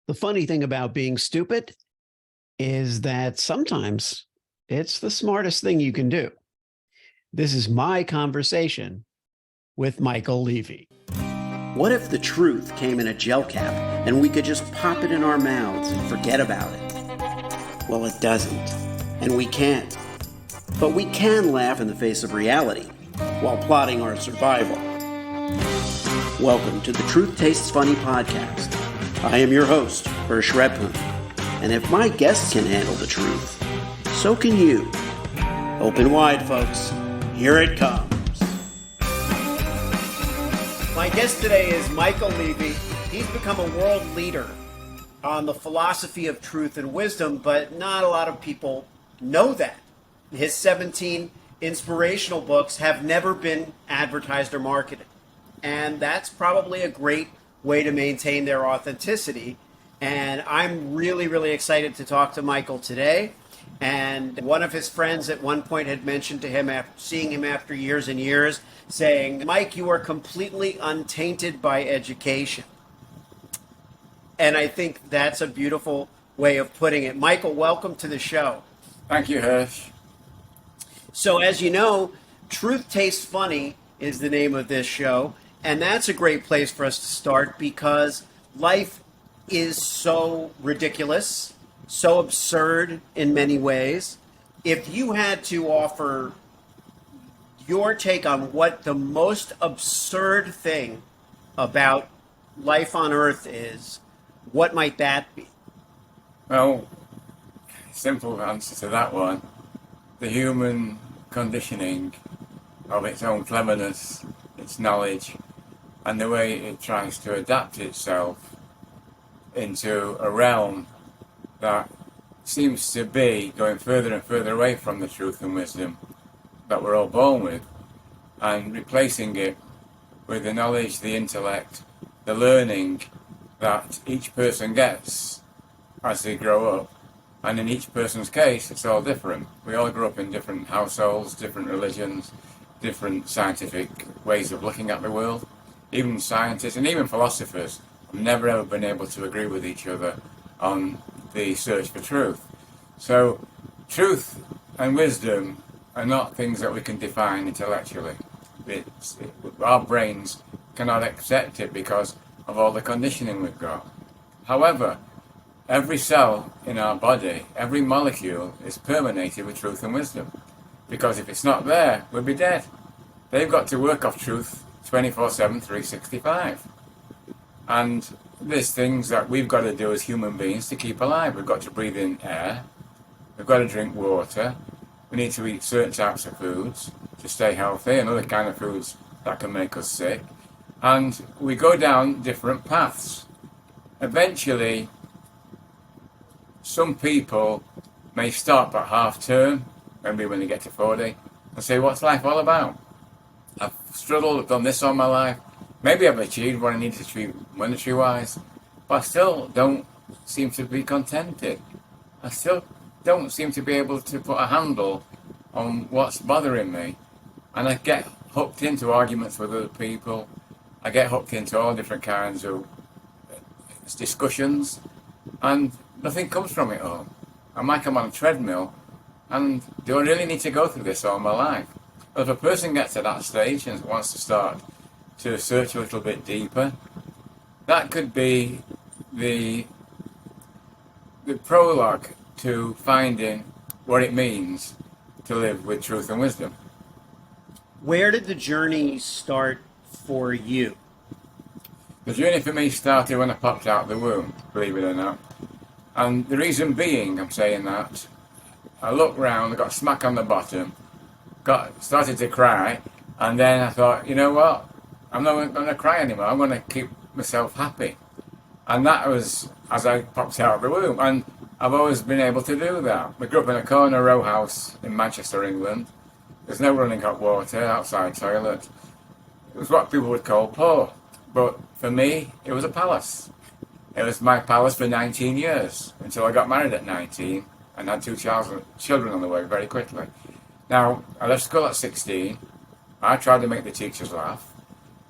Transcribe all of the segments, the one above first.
The funny thing about being stupid is that sometimes it's the smartest thing you can do. This is my conversation with Michael Levy. What if the truth came in a gel cap and we could just pop it in our mouths and forget about it? Well, it doesn't, and we can't. But we can laugh in the face of reality while plotting our survival. Welcome to the Truth Tastes Funny podcast. I am your host, Hirsch Redpun, and if my guests can handle the truth, so can you. Open wide, folks. Here it comes. My guest today is Michael Levy. He's become a world leader on the philosophy of truth and wisdom, but not a lot of people know that. His 17 inspirational books have never been advertised or marketed. And that's probably a great way to maintain their authenticity. And I'm really, really excited to talk to Michael today. And one of his friends at one point had mentioned to him, after seeing him after years and years, saying, "Mike, you are completely untainted by education." And I think that's a beautiful way of putting it. Michael, welcome to the show. Thank you, Hirsch. So as you know, Truth Tastes Funny is the name of this show. And that's a great place for us to start because life is so ridiculous, so absurd in many ways. If you had to offer your take on what the most absurd thing about life on Earth is, what might that be? Well, simple answer to that one. The human conditioning of its own cleverness, its knowledge, and the way it tries to adapt itself into a realm that seems to be going further and further away from the truth and wisdom that we're all born with, and replacing it with the knowledge, the intellect, the learning that each person gets as they grow up. And in each person's case, it's all different. We all grew up in different households, different religions, different scientific ways of looking at the world. Even scientists and even philosophers have never ever been able to agree with each other on the search for truth. So truth and wisdom are not things that we can define intellectually. Our brains cannot accept it because of all the conditioning we've got. However, every cell in our body, every molecule is permeated with truth and wisdom. Because if it's not there, we'll be dead. They've got to work off truth 24/7, 365. And there's things that we've got to do as human beings to keep alive. We've got to breathe in air. We've got to drink water. We need to eat certain types of foods to stay healthy and other kind of foods that can make us sick. And we go down different paths. Eventually, some people may stop at half term, maybe when they get to 40, and say, what's life all about? I've struggled, I've done this all my life. Maybe I've achieved what I need to achieve monetary-wise, but I still don't seem to be contented. I still don't seem to be able to put a handle on what's bothering me. And I get hooked into arguments with other people. I get hooked into all different kinds of discussions, and nothing comes from it all. I'm like I'm on a treadmill, and do I really need to go through this all my life? But if a person gets to that stage and wants to start to search a little bit deeper, that could be the prologue to finding what it means to live with truth and wisdom. Where did the journey start for you? The journey for me started when I popped out of the womb, believe it or not. And the reason being, I'm saying that, I looked round, I got smack on the bottom, started to cry, and then I thought, you know what, I'm not going to cry anymore, I'm going to keep myself happy. And that was as I popped out of the womb, and I've always been able to do that. We grew up in a corner row house in Manchester, England. There's no running hot water, outside toilet. It was what people would call poor, but for me, it was a palace. It was my palace for 19 years, until I got married at 19 and had two children on the way very quickly. Now, I left school at 16. I tried to make the teachers laugh.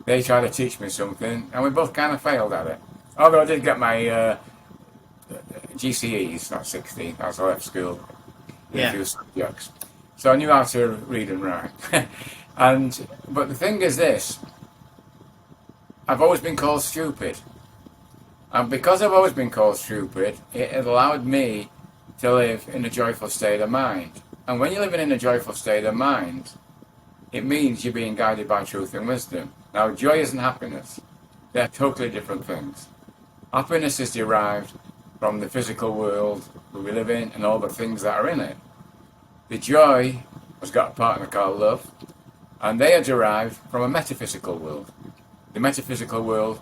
They tried to teach me something, and we both kind of failed at it. Although I did get my GCEs, not 16. I left school in Yeah. a few subjects. So I knew how to read and write. But the thing is this, I've always been called stupid. And because I've always been called stupid, it allowed me to live in a joyful state of mind. And when you're living in a joyful state of mind, it means you're being guided by truth and wisdom. Now, joy isn't happiness. They're totally different things. Happiness is derived from the physical world that we live in and all the things that are in it. The joy has got a partner called love, and they are derived from a metaphysical world. The metaphysical world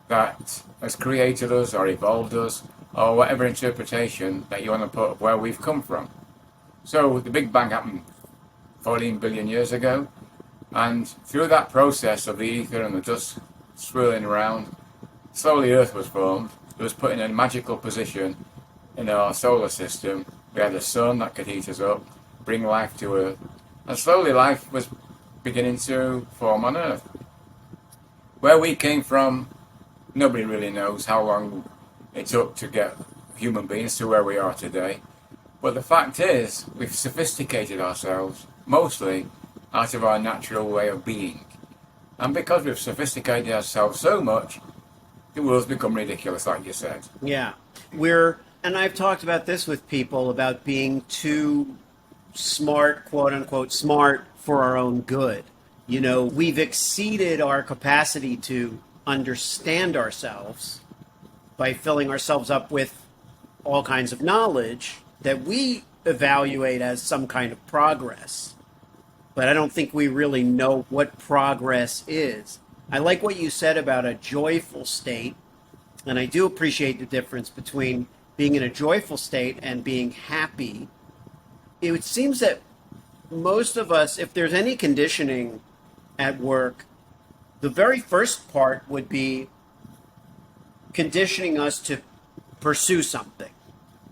that has created us or evolved us, or whatever interpretation that you want to put of where we've come from. So the Big Bang happened 14 billion years ago, and through that process of the ether and the dust swirling around, slowly Earth was formed. It was put in a magical position in our solar system. We had a sun that could heat us up, bring life to Earth, and slowly life was beginning to form on Earth. Where we came from, nobody really knows how long it took to get human beings to where we are today. But the fact is, we've sophisticated ourselves mostly out of our natural way of being. And because we've sophisticated ourselves so much, the world's become ridiculous, like you said. Yeah. And I've talked about this with people about being too smart, quote unquote, smart for our own good. You know, we've exceeded our capacity to understand ourselves by filling ourselves up with all kinds of knowledge that we evaluate as some kind of progress. But I don't think we really know what progress is. I like what you said about a joyful state, and I do appreciate the difference between being in a joyful state and being happy. It seems that most of us, if there's any conditioning at work, the very first part would be conditioning us to pursue something,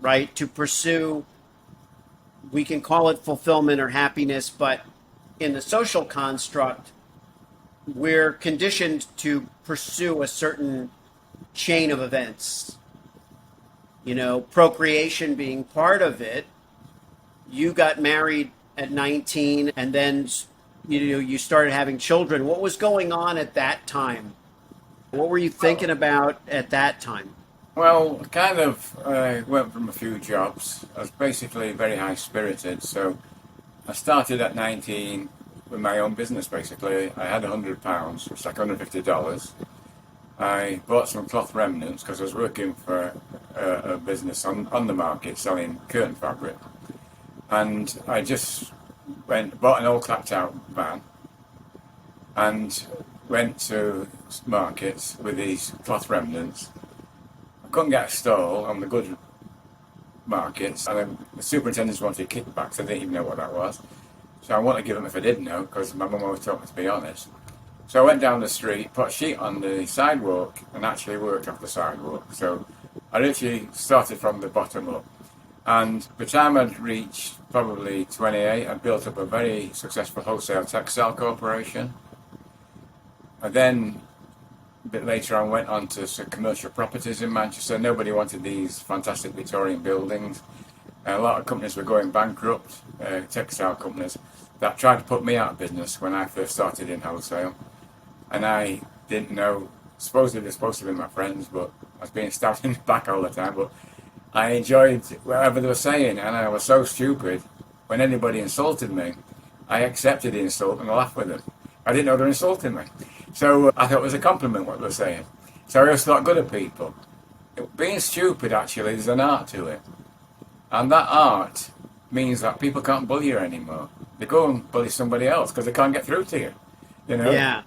right? To pursue, we can call it fulfillment or happiness, but in the social construct, we're conditioned to pursue a certain chain of events. You know, procreation being part of it. You got married at 19 and then you started having children. What was going on at that time? What were you thinking about at that time? Well, kind of went from a few jobs. I was basically very high-spirited, so I started at 19 with my own business, basically. I had £100, which is like $150. I bought some cloth remnants because I was working for a business on the market selling curtain fabric. And I just bought an old clapped out van and went to markets with these cloth remnants. I couldn't get a stall on the good markets, and then the superintendents wanted kickbacks. I didn't even know what that was. So I wanted to give them if I didn't know, because my mum always taught me to be honest. So I went down the street, put a sheet on the sidewalk, and actually worked off the sidewalk. So I literally started from the bottom up. And by the time I'd reached probably 28, I built up a very successful wholesale textile corporation. I then, a bit later on, went on to some commercial properties in Manchester. Nobody wanted these fantastic Victorian buildings. A lot of companies were going bankrupt, textile companies, that tried to put me out of business when I first started in wholesale. And I didn't know, supposedly they're supposed to be my friends, but I was being stabbed in the back all the time. But I enjoyed whatever they were saying, and I was so stupid. When anybody insulted me, I accepted the insult and I laughed with them. I didn't know they were insulting me. So I thought it was a compliment what they were saying. So I always thought good of people. Being stupid, actually, there's an art to it. And that art means that people can't bully you anymore. They go and bully somebody else because they can't get through to you. You know? Yeah.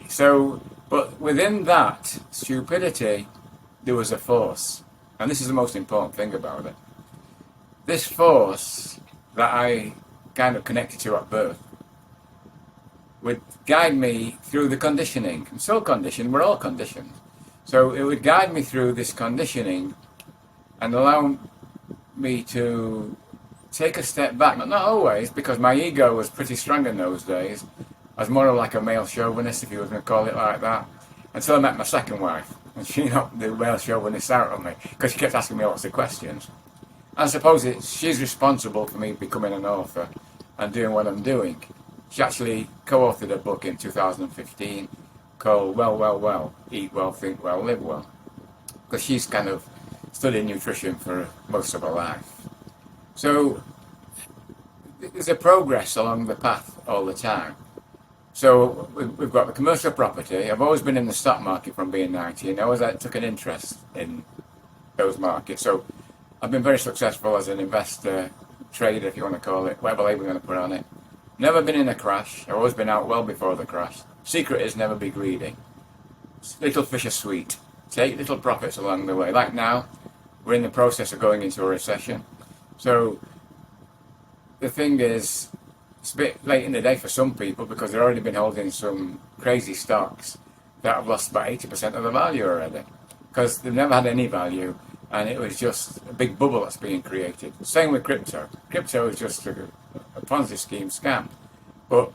So, but within that stupidity, there was a force. And this is the most important thing about it. This force that I kind of connected to at birth would guide me through the conditioning. I'm so conditioned, we're all conditioned. So it would guide me through this conditioning and allow me to take a step back. Not always, because my ego was pretty strong in those days. I was more like a male chauvinist, if you were going to call it like that, until I met my second wife. And she knocked the real chauvinist out of me because she kept asking me lots of questions. I suppose she's responsible for me becoming an author and doing what I'm doing. She actually co-authored a book in 2015 called Well, Eat Well, Think Well, Live Well. Because she's kind of studied nutrition for most of her life. So there's a progress along the path all the time. So we've got the commercial property. I've always been in the stock market from being 19. I always took an interest in those markets. So I've been very successful as an investor, trader, if you want to call it, whatever label you want to put on it. Never been in a crash. I've always been out well before the crash. Secret is never be greedy. Little fish are sweet. Take little profits along the way. Like now, we're in the process of going into a recession. So the thing is, it's a bit late in the day for some people because they've already been holding some crazy stocks that have lost about 80% of the value already. Because they've never had any value, and it was just a big bubble that's being created. Same with crypto. Crypto is just a Ponzi scheme scam. But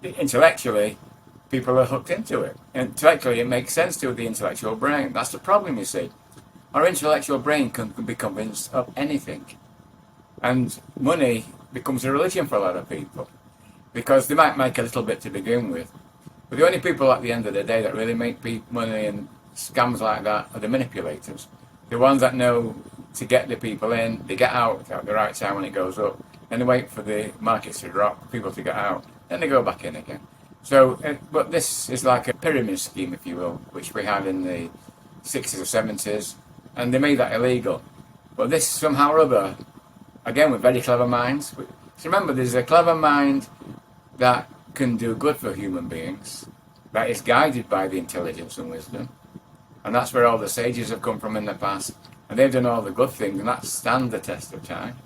intellectually, people are hooked into it. Intellectually, it makes sense to the intellectual brain. That's the problem, you see. Our intellectual brain can be convinced of anything. And money becomes a religion for a lot of people. Because they might make a little bit to begin with. But the only people at the end of the day that really make money and scams like that are the manipulators. The ones that know to get the people in, they get out at the right time when it goes up. Then they wait for the markets to drop, people to get out. Then they go back in again. So, but this is like a pyramid scheme, if you will, which we had in the 60s or 70s. And they made that illegal. But this somehow or other, again with very clever minds. So remember, there's a clever mind that can do good for human beings, that is guided by the intelligence and wisdom. And that's where all the sages have come from in the past. And they've done all the good things, and that stand the test of time.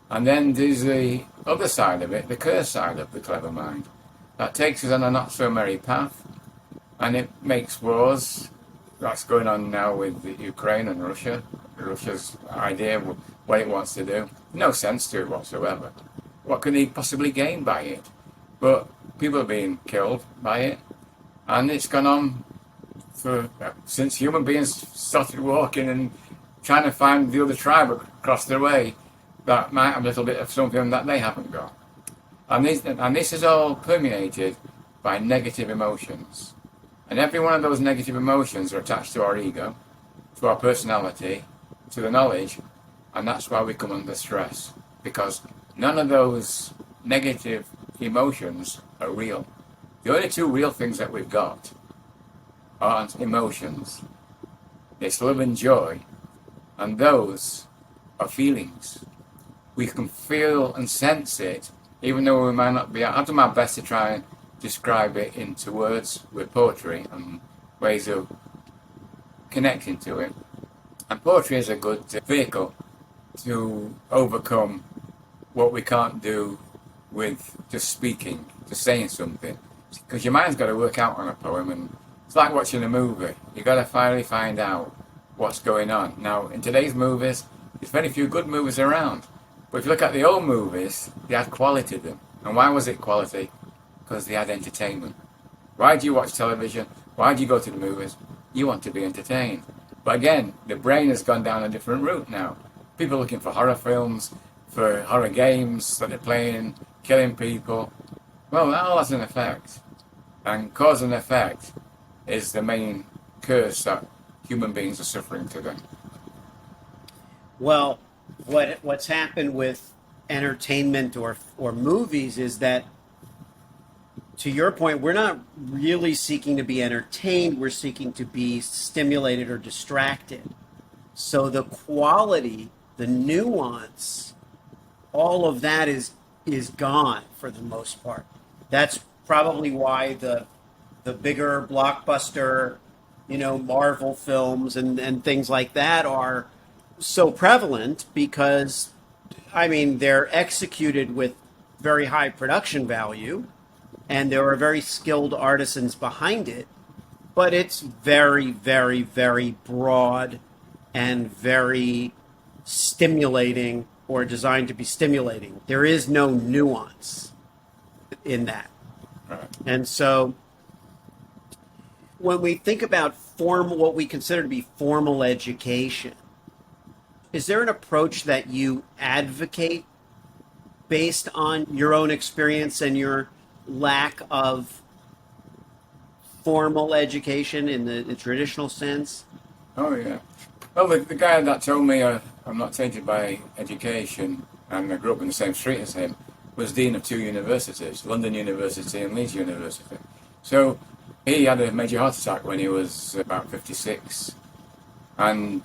And then there's the other side of it, the curse side of the clever mind. That takes us on a not-so-merry path, and it makes wars. That's going on now with the Ukraine and Russia. Russia's idea of what it wants to do. No sense to it whatsoever. What can he possibly gain by it? But people are being killed by it, and it's gone on since human beings started walking and trying to find the other tribe across their way that might have a little bit of something that they haven't got. And this is all permeated by negative emotions. And every one of those negative emotions are attached to our ego, to our personality, to the knowledge, and that's why we come under stress. Because none of those negative emotions are real. The only two real things that we've got aren't emotions. It's love and joy, and those are feelings. We can feel and sense it, even though we might not be. I've done my best to try and describe it into words with poetry and ways of connecting to it. And poetry is a good vehicle to overcome what we can't do with just speaking, just saying something. Because your mind's got to work out on a poem, and it's like watching a movie. You've got to finally find out what's going on. Now, in today's movies, there's very few good movies around. But if you look at the old movies, they had quality to them. And why was it quality? Because they had entertainment. Why do you watch television? Why do you go to the movies? You want to be entertained. But again, the brain has gone down a different route now. People are looking for horror films, for horror games that they're playing, killing people. Well, that all has an effect. And cause and effect is the main curse that human beings are suffering today. Well, what's happened with entertainment or movies is that, to your point, we're not really seeking to be entertained. We're seeking to be stimulated or distracted. So the quality, the nuance, all of that is gone for the most part. That's probably why the bigger blockbuster, Marvel films and things like that are so prevalent, because they're executed with very high production value, and there are very skilled artisans behind it, but it's very, very, very broad and very stimulating, or designed to be stimulating. There is no nuance in that. Right. And so when we think about what we consider to be formal education, is there an approach that you advocate based on your own experience and your lack of formal education in the traditional sense? Oh, yeah. Well, the guy that told me I'm not tainted by education, and I grew up in the same street as him, was dean of two universities, London University and Leeds University. So he had a major heart attack when he was about 56, and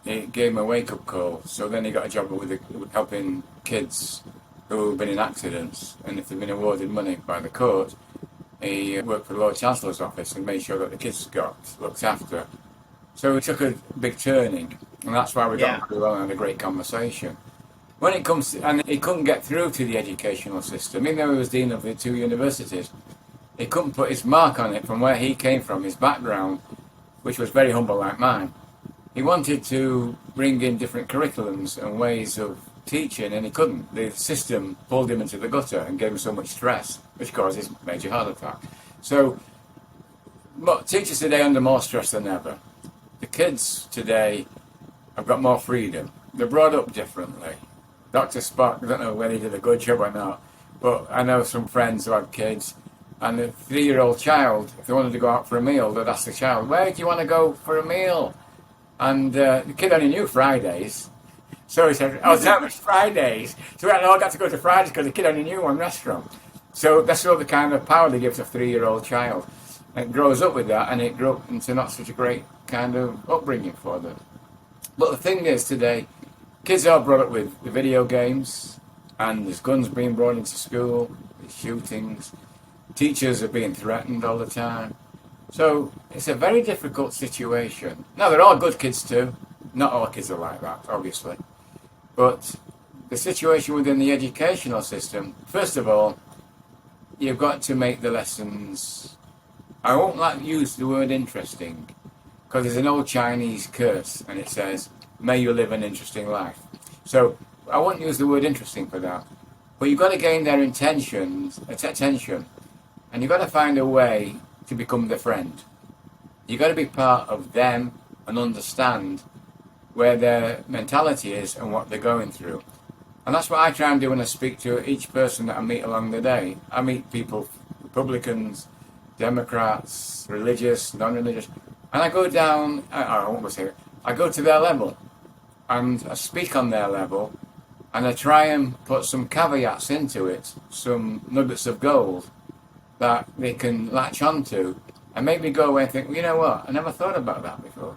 it gave him a wake-up call. So then he got a job with helping kids who've been in accidents, and if they've been awarded money by the court, he worked for the Lord Chancellor's office and made sure that the kids got looked after. So it took a big turning, and that's why we got very well and had a great conversation. When it comes to, and he couldn't get through to the educational system, even though he was dean of the two universities, he couldn't put his mark on it from where he came from, his background, which was very humble like mine. He wanted to bring in different curriculums and ways of teaching, and he couldn't. The system pulled him into the gutter and gave him so much stress, which caused his major heart attack. So, teachers today are under more stress than ever. The kids today have got more freedom. They're brought up differently. Dr. Spock, I don't know whether he did a good job or not, but I know some friends who had kids, and a 3-year-old child, if they wanted to go out for a meal, they'd ask the child, "Where do you want to go for a meal?" And the kid only knew Fridays. So he said, "Oh, that was Fridays." So we all got to go to Fridays because the kid only knew one restaurant. So that's all the kind of power they give to a 3-year-old child. And it grows up with that, and it grew up into not such a great kind of upbringing for them. But the thing is today, kids are brought up with the video games, and there's guns being brought into school, there's shootings, teachers are being threatened all the time. So it's a very difficult situation. Now, there are good kids too. Not all kids are like that, obviously. But the situation within the educational system, first of all, you've got to make the lessons, I won't use the word interesting, because there's an old Chinese curse, and it says, "May you live an interesting life." So I won't use the word interesting for that. But you've got to gain their attention, and you've got to find a way to become their friend. You've got to be part of them and understand where their mentality is and what they're going through. And that's what I try and do when I speak to each person that I meet along the day. I meet people, Republicans, Democrats, religious, non-religious, and I go down, I won't say it, I go to their level and I speak on their level, and I try and put some caveats into it, some nuggets of gold that they can latch onto and maybe go away and think, well, you know what, I never thought about that before.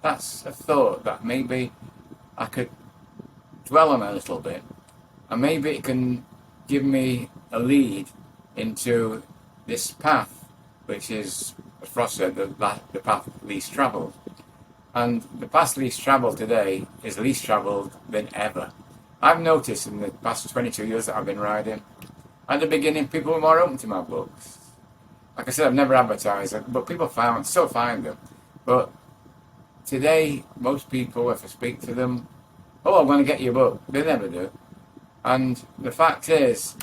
That's a thought that maybe I could dwell on a little bit, and maybe it can give me a lead into this path, which is, as Frost said, the path least travelled. And the path least travelled today is least travelled than ever. I've noticed in the past 22 years that I've been riding, at the beginning people were more open to my books. Like I said, I've never advertised them, but people still find them. But today, most people, if I speak to them, "Oh, I'm going to get your book," they never do. And the fact is,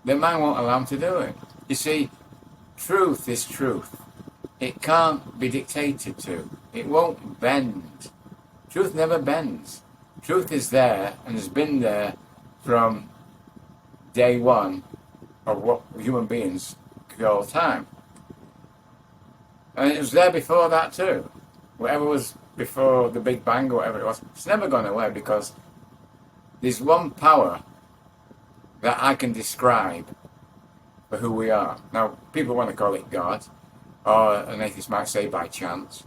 their mind won't allow them to do it. You see, truth is truth. It can't be dictated to. It won't bend. Truth never bends. Truth is there and has been there from day one of what human beings call time. And it was there before that too. Whatever was before the Big Bang or whatever it was, it's never gone away, because there's one power that I can describe for who we are. Now, people want to call it God, or an atheist might say by chance.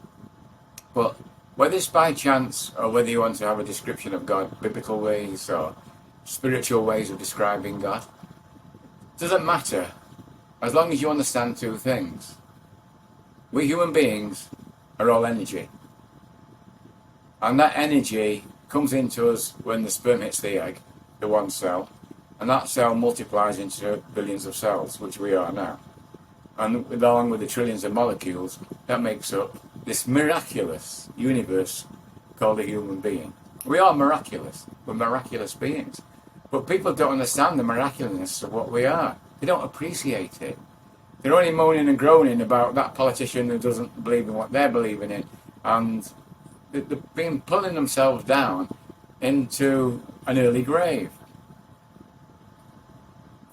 But whether it's by chance or whether you want to have a description of God, biblical ways or spiritual ways of describing God, doesn't matter, as long as you understand two things. We human beings are all energy. And that energy comes into us when the sperm hits the egg, the one cell, and that cell multiplies into billions of cells, which we are now. And along with the trillions of molecules, that makes up this miraculous universe called a human being. We are miraculous. We're miraculous beings. But people don't understand the miraculousness of what we are. They don't appreciate it. They're only moaning and groaning about that politician who doesn't believe in what they're believing in, and they've been pulling themselves down into an early grave.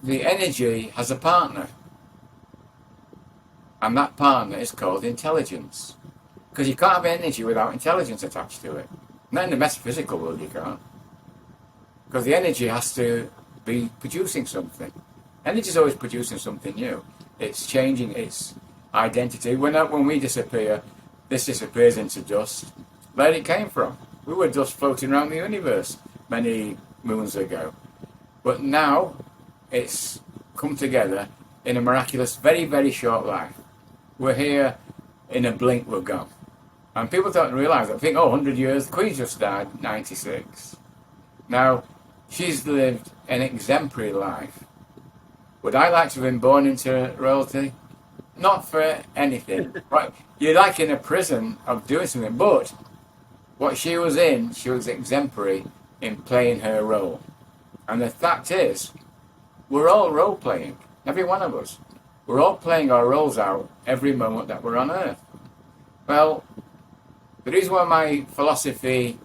The energy has a partner, and that partner is called intelligence. Because you can't have energy without intelligence attached to it. Not in the metaphysical world you can't. Because the energy has to be producing something. Energy is always producing something new. It's changing its identity. When we disappear, this disappears into dust. Where it came from. We were dust floating around the universe many moons ago. But now it's come together in a miraculous, very, very short life. We're here, in a blink we're gone. And people don't realise that. I think, 100 years, the Queen just died, 96. Now, she's lived an exemplary life. Would I like to have been born into royalty? Not for anything. Right? You're like in a prison of doing something, but what she was in, she was exemplary in playing her role. And the fact is, we're all role playing, every one of us. We're all playing our roles out every moment that we're on Earth. Well, the reason why my philosophy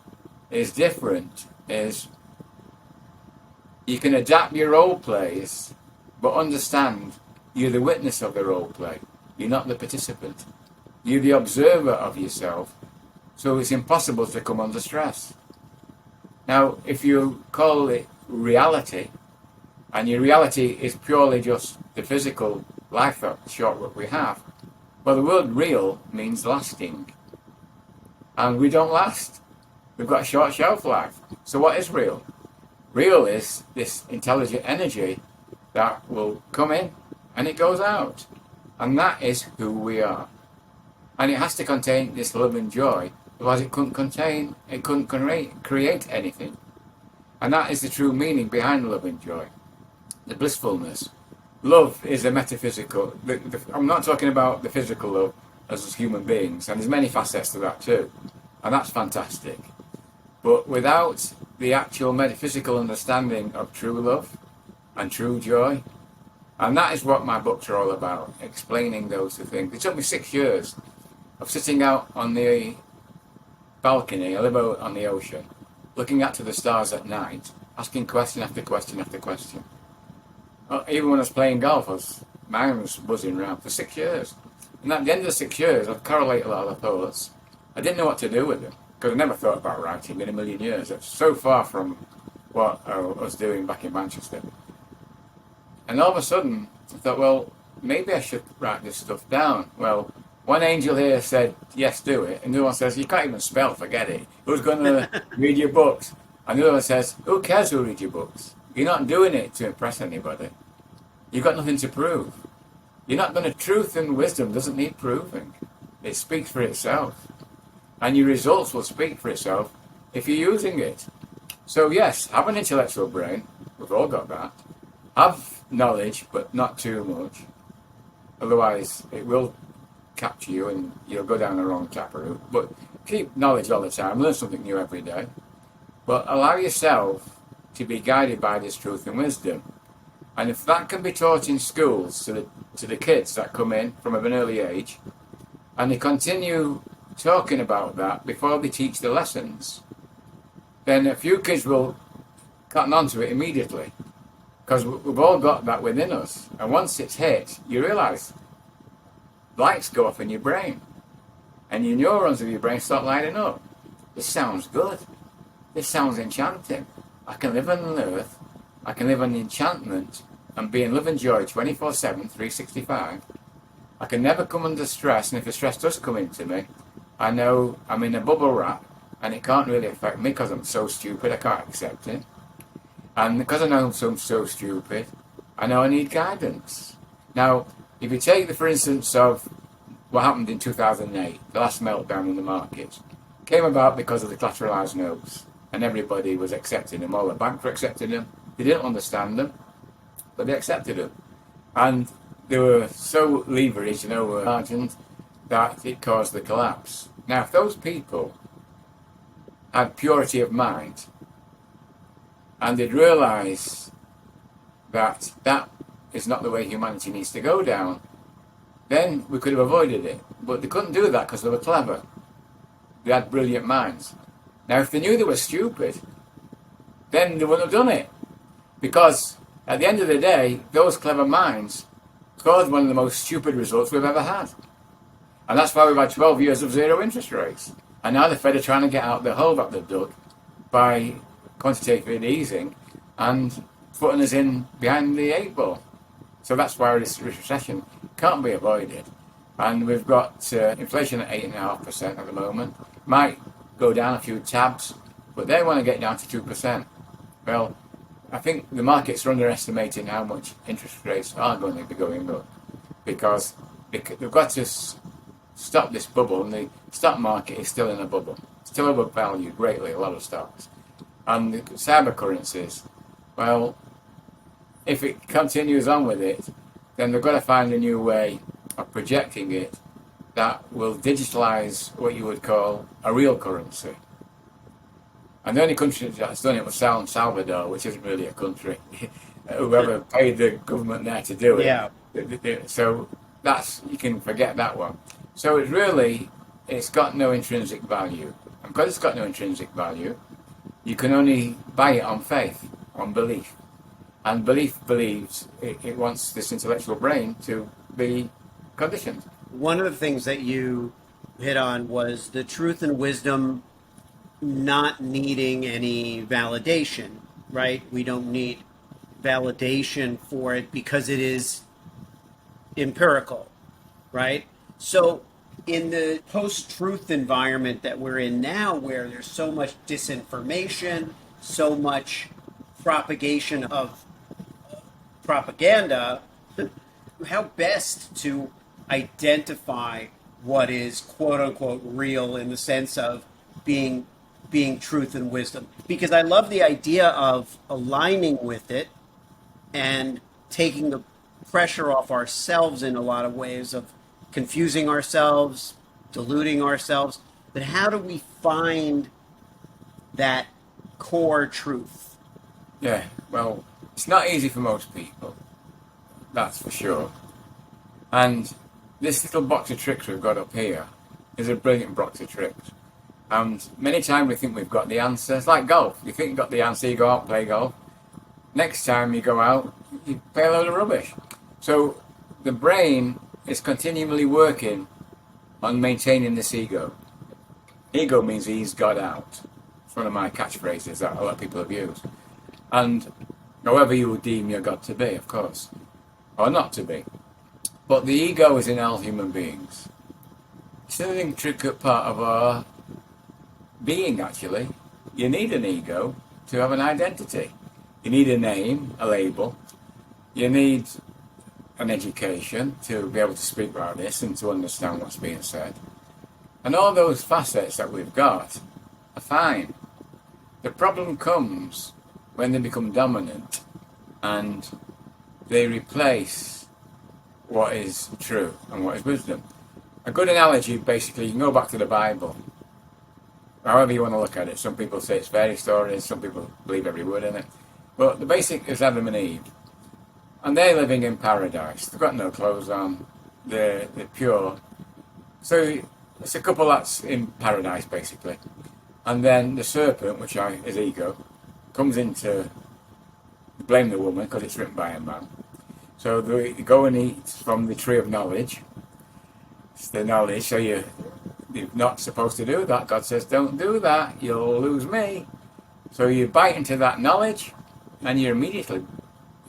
is different is you can adapt your role plays, but understand you're the witness of the role play. You're not the participant. You're the observer of yourself, so it's impossible to come under stress. Now, if you call it reality, and your reality is purely just the physical life short what we have, well, the word real means lasting. And we don't last. We've got a short shelf life. So what is real? Real is this intelligent energy that will come in and it goes out. And that is who we are. And it has to contain this love and joy. Otherwise it couldn't create anything. And that is the true meaning behind love and joy. The blissfulness. Love is a metaphysical. I'm not talking about the physical love as human beings, and there's many facets to that too, and that's fantastic. But without the actual metaphysical understanding of true love and true joy, and that is what my books are all about, explaining those two things. It took me 6 years of sitting out on the balcony, I live out on the ocean, looking out to the stars at night, asking question after question after question. Even when I was playing golf, my mind was buzzing around for 6 years. And at the end of the 6 years, I'd correlate a lot of the thoughts. I didn't know what to do with them, because I never thought about writing in a million years. It's so far from what I was doing back in Manchester. And all of a sudden, I thought, well, maybe I should write this stuff down. Well, one angel here said, yes, do it. And the other one says, you can't even spell, forget it. Who's going to read your books? And the other one says, who cares who reads your books? You're not doing it to impress anybody. You've got nothing to prove. You're not going to. Truth and wisdom doesn't need proving. It speaks for itself. And your results will speak for itself if you're using it. So yes, have an intellectual brain. We've all got that. Have knowledge, but not too much. Otherwise, it will capture you and you'll go down the wrong taproot. But keep knowledge all the time. Learn something new every day. But allow yourself to be guided by this truth and wisdom. And if that can be taught in schools to the kids that come in from an early age, and they continue talking about that before they teach the lessons, then a few kids will cotton on to it immediately. Because we've all got that within us. And once it's hit, you realise lights go off in your brain. And your neurons of your brain start lighting up. This sounds good. This sounds enchanting. I can live on earth, I can live on the enchantment and be in love and joy 24/7, 365. I can never come under stress, and if the stress does come into me, I know I'm in a bubble wrap and it can't really affect me because I'm so stupid, I can't accept it. And because I know I'm so stupid, I know I need guidance. Now, if you take for instance of what happened in 2008, the last meltdown in the markets, came about because of the collateralized notes. And everybody was accepting them. All the banks were accepting them. They didn't understand them, but they accepted them. And they were so leveraged and over-margined that it caused the collapse. Now, if those people had purity of mind and they'd realise that that is not the way humanity needs to go down, then we could have avoided it. But they couldn't do that because they were clever. They had brilliant minds. Now, if they knew they were stupid, then they wouldn't have done it. Because at the end of the day, those clever minds caused one of the most stupid results we've ever had. And that's why we've had 12 years of zero interest rates. And now the Fed are trying to get out the hole that they've dug by quantitative easing and putting us in behind the 8 ball. So that's why this recession can't be avoided. And we've got inflation at 8.5% at the moment. Might go down a few tabs, but they want to get down to 2%. Well, I think the markets are underestimating how much interest rates are going to be going up, because they've got to stop this bubble, and the stock market is still in a bubble. It's still overvalued greatly, a lot of stocks. And the cyber currencies, well, if it continues on with it, then they've got to find a new way of projecting it that will digitalize what you would call a real currency. And the only country that's done it was San Salvador, which isn't really a country. Whoever paid the government there to do it. Yeah. So that's, you can forget that one. So it's got no intrinsic value. And because it's got no intrinsic value, you can only buy it on faith, on belief. And belief believes it wants this intellectual brain to be conditioned. One of the things that you hit on was the truth and wisdom not needing any validation, right? We don't need validation for it because it is empirical, right? So in the post-truth environment that we're in now, where there's so much disinformation, so much propagation of propaganda, how best to identify what is quote-unquote real in the sense of being truth and wisdom? Because I love the idea of aligning with it and taking the pressure off ourselves in a lot of ways of confusing ourselves, deluding ourselves. But how do we find that core truth? Yeah, well, it's not easy for most people, that's for sure. And this little box of tricks we've got up here is a brilliant box of tricks. And many times we think we've got the answer. It's like golf. You think you've got the answer, you go out and play golf. Next time you go out, you play a load of rubbish. So the brain is continually working on maintaining this ego. Ego means he's got out. It's one of my catchphrases that a lot of people have used. And however you would deem your God to be, of course, or not to be. But the ego is in all human beings. It's an intricate part of our being, actually. You need an ego to have an identity. You need a name, a label. You need an education to be able to speak about this and to understand what's being said. And all those facets that we've got are fine. The problem comes when they become dominant and they replace what is true and what is wisdom. A good analogy, basically, you can go back to the Bible. However you want to look at it. Some people say it's fairy stories, some people believe every word in it. But the basic is Adam and Eve. And they're living in paradise. They've got no clothes on. They're pure. So it's a couple that's in paradise, basically. And then the serpent, which is ego, comes in to blame the woman because it's written by a man. So they go and eat from the tree of knowledge. It's the knowledge, so you're not supposed to do that. God says, don't do that, you'll lose me. So you bite into that knowledge, and you immediately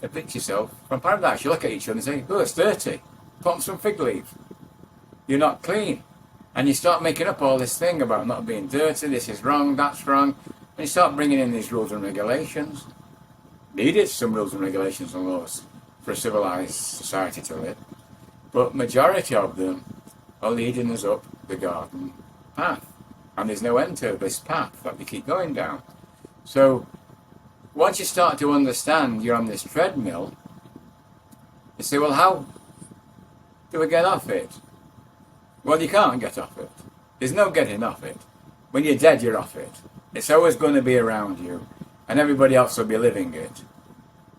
evict yourself from paradise. You look at each other and say, oh, it's dirty. Put on some fig leaf. You're not clean. And you start making up all this thing about not being dirty, this is wrong, that's wrong. And you start bringing in these rules and regulations. Needed some rules and regulations and laws for a civilized society to live. But majority of them are leading us up the garden path. And there's no end to this path that we keep going down. So once you start to understand you're on this treadmill, you say, well, how do we get off it? Well, you can't get off it. There's no getting off it. When you're dead, you're off it. It's always going to be around you, and everybody else will be living it.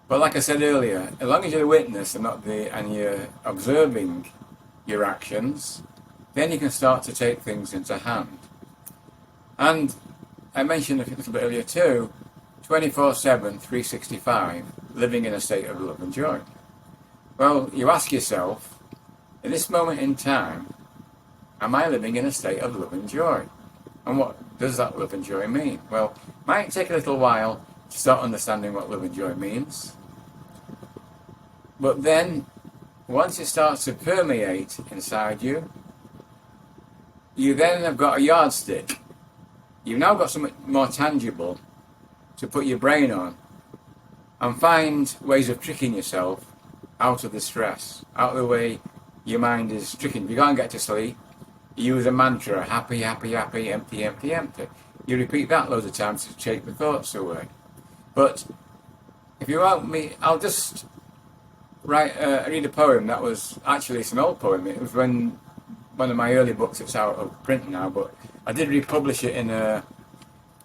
But like I said earlier, as long as you're the witness and not and you're observing your actions, then you can start to take things into hand. And I mentioned a little bit earlier too, 24/7, 365, living in a state of love and joy. Well, you ask yourself, in this moment in time, am I living in a state of love and joy? And what does that love and joy mean? Well, it might take a little while to start understanding what love and joy means. But then, once it starts to permeate inside you, you then have got a yardstick. You've now got something more tangible to put your brain on and find ways of tricking yourself out of the stress, out of the way your mind is tricking. If you can't get to sleep, you use a mantra, happy, happy, happy, empty, empty, empty. You repeat that loads of times to take the thoughts away. But if you want me, I'll just read a poem that was, actually it's an old poem. It was when one of my early books, it's out of print now, but I did republish it in a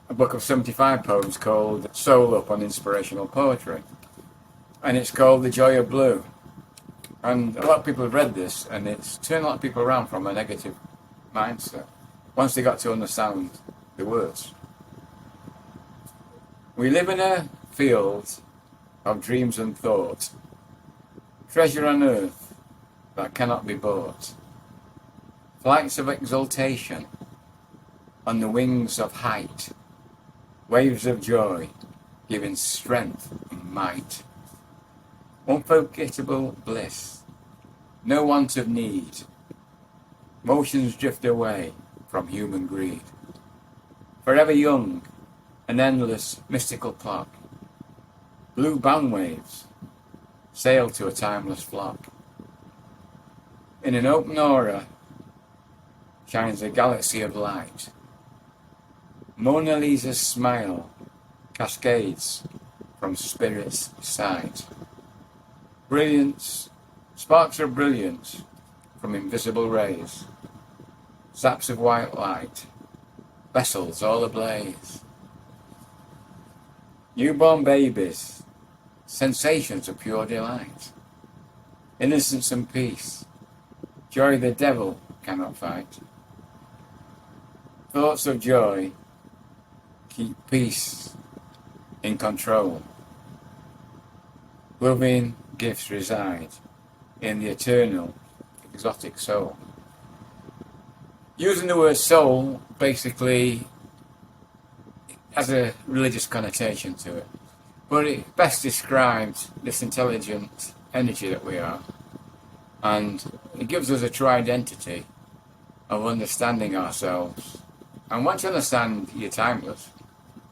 book of 75 poems called Soul Up on Inspirational Poetry. And it's called The Joy of Blue. And a lot of people have read this, and it's turned a lot of people around from a negative mindset once they got to understand the words. We live in a field of dreams and thought, treasure on earth that cannot be bought, flights of exultation on the wings of height, waves of joy giving strength and might, unforgettable bliss, no want of need, motions drift away from human greed, forever young, an endless mystical clock, blue band waves sail to a timeless flock. In an open aura shines a galaxy of light. Mona Lisa's smile cascades from spirit's sight. Brilliance, sparks of brilliance from invisible rays. Zaps of white light, vessels all ablaze. Newborn babies, sensations of pure delight. Innocence and peace, joy the devil cannot fight. Thoughts of joy keep peace in control. Loving gifts reside in the eternal, exotic soul. Using the word soul basically has a religious connotation to it, but it best describes this intelligent energy that we are, and it gives us a true identity of understanding ourselves. And once you understand you're timeless,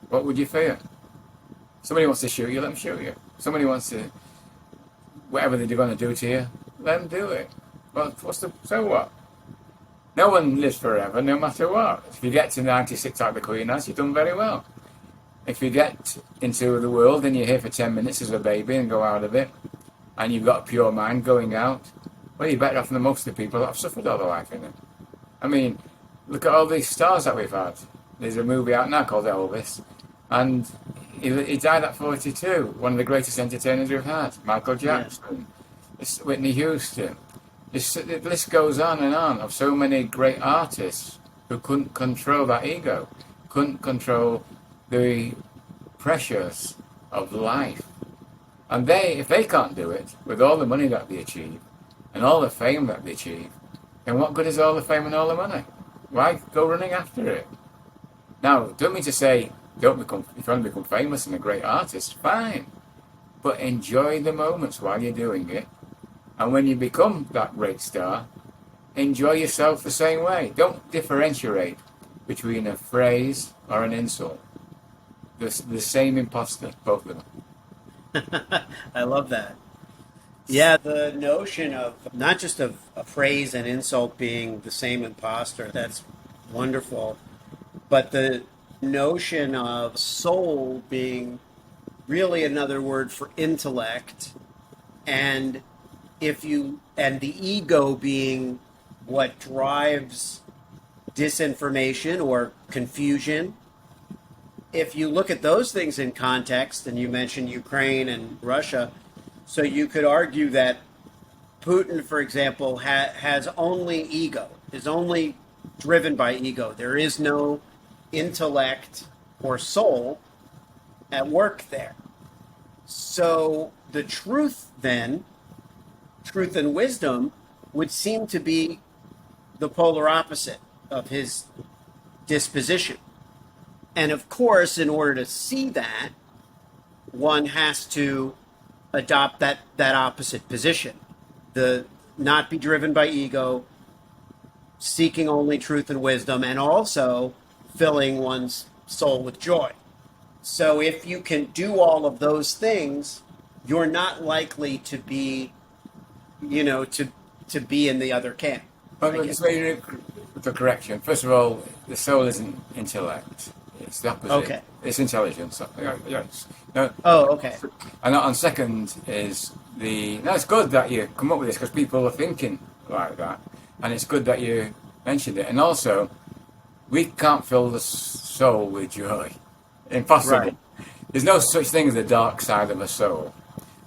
what would you fear? Somebody wants to shoot you, let them shoot you. Somebody wants to, whatever they're going to do to you, let them do it. Well, so what? No one lives forever, no matter what. If you get to 96 like the Queen has, you've done very well. If you get into the world and you're here for 10 minutes as a baby and go out of it, and you've got a pure mind going out, well, you're better off than most of the people that have suffered all their life in it. I mean, look at all these stars that we've had. There's a movie out now called Elvis, and he died at 42, one of the greatest entertainers we've had. Michael Jackson, Whitney Houston. The list goes on and on of so many great artists who couldn't control that ego, couldn't control the pressures of life. And if they can't do it, with all the money that they achieve, and all the fame that they achieve, then what good is all the fame and all the money? Why go running after it? Now, don't mean to say, if you want to become famous and a great artist, fine. But enjoy the moments while you're doing it. And when you become that great star, enjoy yourself the same way. Don't differentiate between a phrase or an insult. The same imposter, both of them. I love that. Yeah, the notion of not just of a phrase and insult being the same imposter, that's wonderful. But the notion of soul being really another word for intellect, and the ego being what drives disinformation or confusion. If you look at those things in context, and you mentioned Ukraine and Russia, so you could argue that Putin, for example, has only ego, is only driven by ego. There is no intellect or soul at work there. So the truth then, truth and wisdom, would seem to be the polar opposite of his disposition. And of course, in order to see that, one has to adopt that opposite position. The not be driven by ego, seeking only truth and wisdom, and also filling one's soul with joy. So if you can do all of those things, you're not likely to be, to be in the other camp. Well, the correction. First of all, the soul isn't intellect. It's the opposite. Okay. It's intelligence. Yes. No, Oh, okay. and on second is no, it's good that you come up with this because people are thinking like that, and it's good that you mentioned it. And also, we can't fill the soul with joy. Impossible. Right. There's no such thing as the dark side of a soul.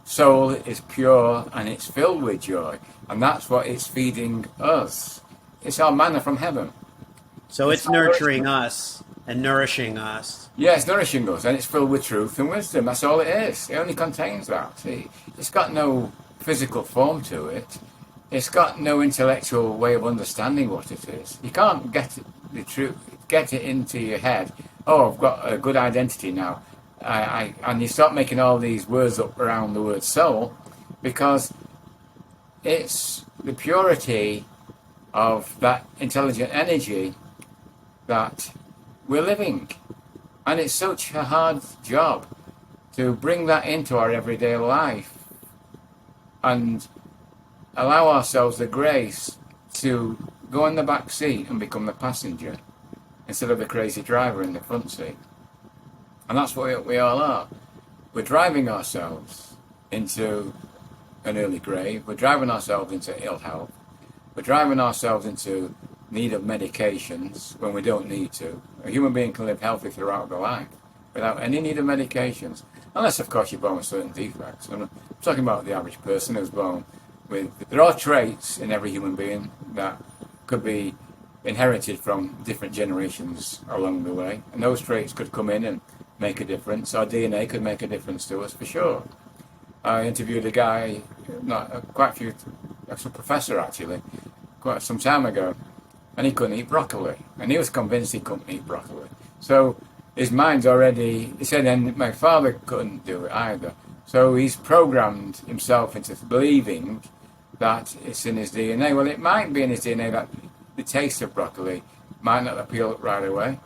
Soul is pure and it's filled with joy, and that's what it's feeding us. It's our manna from heaven. So it's nurturing us and nourishing us. Yeah, it's nourishing us, and it's filled with truth and wisdom. That's all it is. It only contains that. It's got no physical form to it. It's got no intellectual way of understanding what it is. You can't get it into your head. Oh, I've got a good identity now. And you start making all these words up around the word soul, because it's the purity of that intelligent energy that we're living. And it's such a hard job to bring that into our everyday life and allow ourselves the grace to go in the back seat and become the passenger instead of the crazy driver in the front seat. And that's what we all are. We're driving ourselves into an early grave. We're driving ourselves into ill health. We're driving ourselves into need of medications when we don't need to. A human being can live healthy throughout their life without any need of medications, unless of course you're born with certain defects. I'm talking about the average person who's born with... There are traits in every human being that could be inherited from different generations along the way, and those traits could come in and make a difference. Our DNA could make a difference to us for sure. I interviewed a guy, a professor actually, quite some time ago, and he couldn't eat broccoli, and he was convinced he couldn't eat broccoli. So his mind's already, he said, and my father couldn't do it either. So he's programmed himself into believing that it's in his DNA. Well, it might be in his DNA that the taste of broccoli might not appeal right away.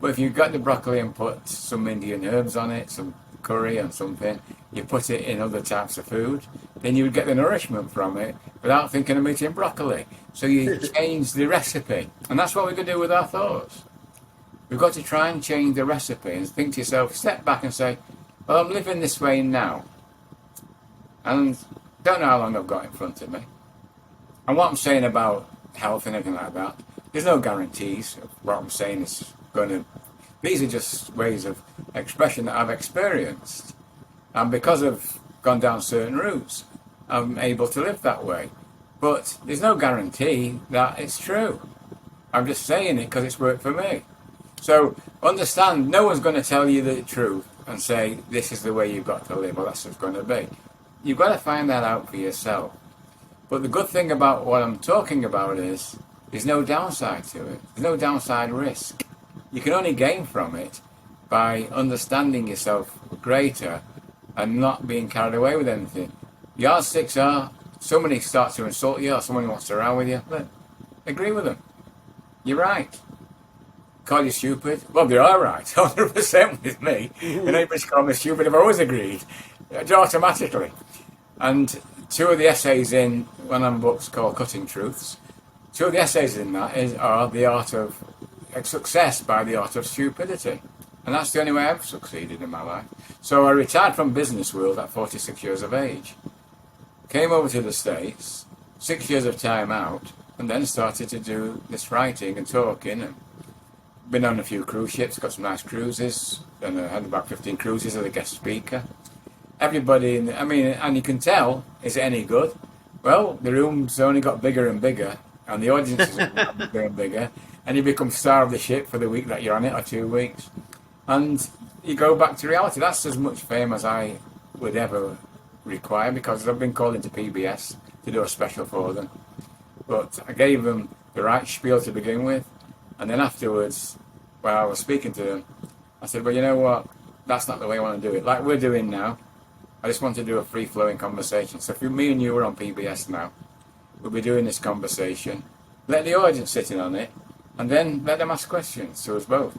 But if you got the broccoli and put some Indian herbs on it, some curry and something, you put it in other types of food, then you would get the nourishment from it without thinking of eating broccoli. So you change the recipe. And that's what we could do with our thoughts. We've got to try and change the recipe and think to yourself, step back and say, well, I'm living this way now. And don't know how long I've got in front of me. And what I'm saying about health and everything like that, there's no guarantees of what I'm saying is going to... These are just ways of expression that I've experienced. And because I've gone down certain routes, I'm able to live that way. But there's no guarantee that it's true. I'm just saying it because it's worked for me. So understand, no one's going to tell you the truth and say, this is the way you've got to live, or that's what it's going to be. You've got to find that out for yourself. But the good thing about what I'm talking about is, there's no downside to it. There's no downside risk. You can only gain from it by understanding yourself greater and not being carried away with anything. Yardsticks are, somebody starts to insult you or someone wants to row with you, but agree with them. You're right. Call you stupid? Well, they're all right, 100% with me. And anybody's called me stupid, I've always agreed, automatically. And two of the essays in one of my books called Cutting Truths, two of the essays in that are the art of success by the art of stupidity. And that's the only way I've succeeded in my life. So I retired from business world at 46 years of age. Came over to the States, 6 years of time out, and then started to do this writing and talking. And been on a few cruise ships, got some nice cruises, and I had about 15 cruises as a guest speaker. Everybody, and you can tell, is it any good? Well, the room's only got bigger and bigger, and the audiences got bigger and bigger, and you become star of the ship for the week that you're on it, or 2 weeks, and you go back to reality. That's as much fame as I would ever require, because I've been called into PBS to do a special for them. But I gave them the right spiel to begin with, and then afterwards, while I was speaking to them, I said, well, you know what, that's not the way I want to do it. Like we're doing now, I just want to do a free-flowing conversation. So if me and you were on PBS now, we'll be doing this conversation. Let the audience sit in on it, and then let them ask questions to us both.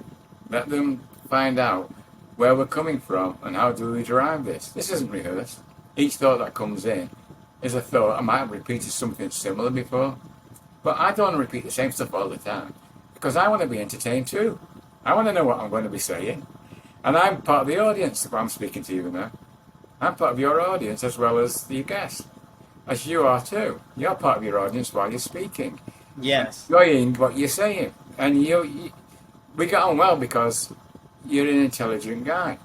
Let them find out where we're coming from and how do we derive this. This isn't rehearsed. Each thought that comes in is a thought. I might have repeated something similar before, but I don't want to repeat the same stuff all the time, because I want to be entertained too. I want to know what I'm going to be saying. And I'm part of the audience while I'm speaking to you now. I'm part of your audience as well as the guest, as you are too. You're part of your audience while you're speaking. Yes. Enjoying what you're saying. And we get on well because you're an intelligent guy.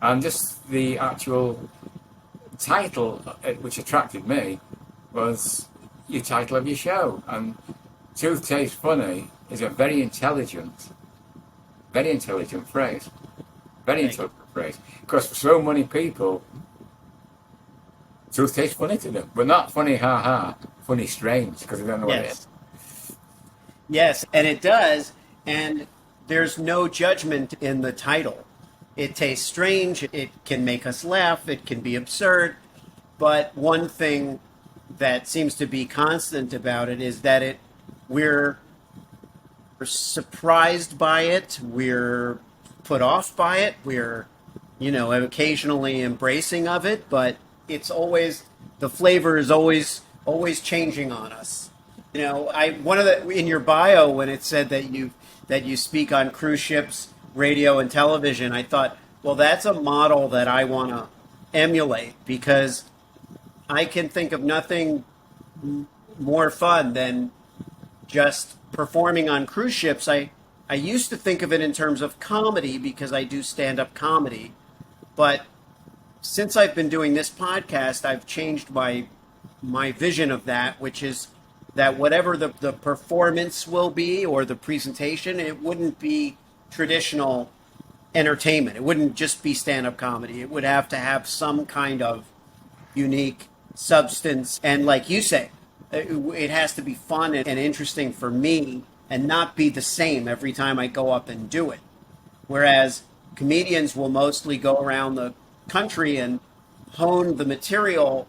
And just the actual title, which attracted me, was your title of your show. And Truth Tastes Funny is a very intelligent phrase. Very intelligent phrase. Because for so many people, truth tastes funny to them. But not funny ha-ha, funny strange, because they don't know what it is. Yes, and it does. And there's no judgment in the title. It tastes strange. It can make us laugh. It can be absurd. But one thing that seems to be constant about it is that we're surprised by it. We're put off by it. We're, occasionally embracing of it. But it's always, the flavor is always changing on us. In your bio, when it said that you speak on cruise ships, radio, and television, I thought, well, that's a model that I want to emulate, because I can think of nothing more fun than just performing on cruise ships. I used to think of it in terms of comedy, because I do stand-up comedy, but since I've been doing this podcast, I've changed my vision of that, which is that whatever the performance will be, or the presentation, it wouldn't be traditional entertainment. It wouldn't just be stand-up comedy. It would have to have some kind of unique substance. And like you say, it has to be fun and interesting for me, and not be the same every time I go up and do it. Whereas comedians will mostly go around the country and hone the material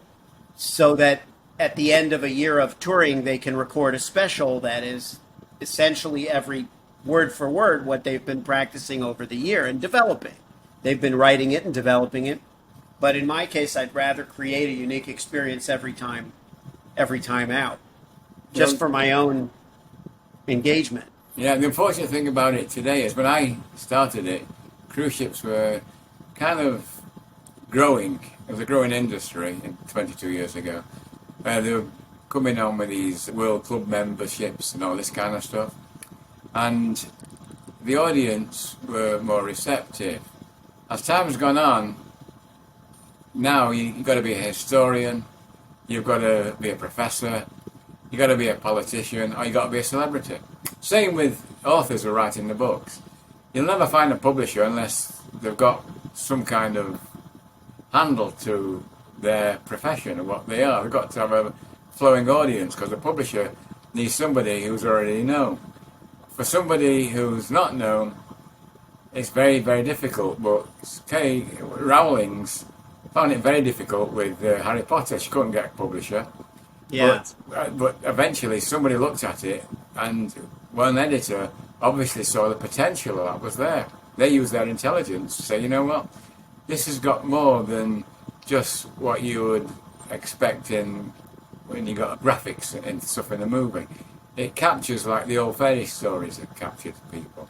so that at the end of a year of touring, they can record a special that is essentially every word for word what they've been practicing over the year and developing. They've been writing it and developing it. But in my case, I'd rather create a unique experience every time out, just for my own engagement. Yeah, the unfortunate thing about it today is when I started it, cruise ships were kind of growing. It was a growing industry 22 years ago. They were coming on with these World Club memberships and all this kind of stuff. And the audience were more receptive. As time's gone on, now you've got to be a historian, you've got to be a professor, you've got to be a politician, or you've got to be a celebrity. Same with authors who are writing the books. You'll never find a publisher unless they've got some kind of handle to their profession and what they are. They've got to have a flowing audience, because the publisher needs somebody who's already known. For somebody who's not known, it's very, very difficult. But K. Rowling's found it very difficult with Harry Potter. She couldn't get a publisher. Yeah. But eventually somebody looked at it, and one editor obviously saw the potential that was there. They used their intelligence to say, you know what, this has got more than just what you would expect when you got graphics and stuff in a movie. It captures like the old fairy stories that captured people.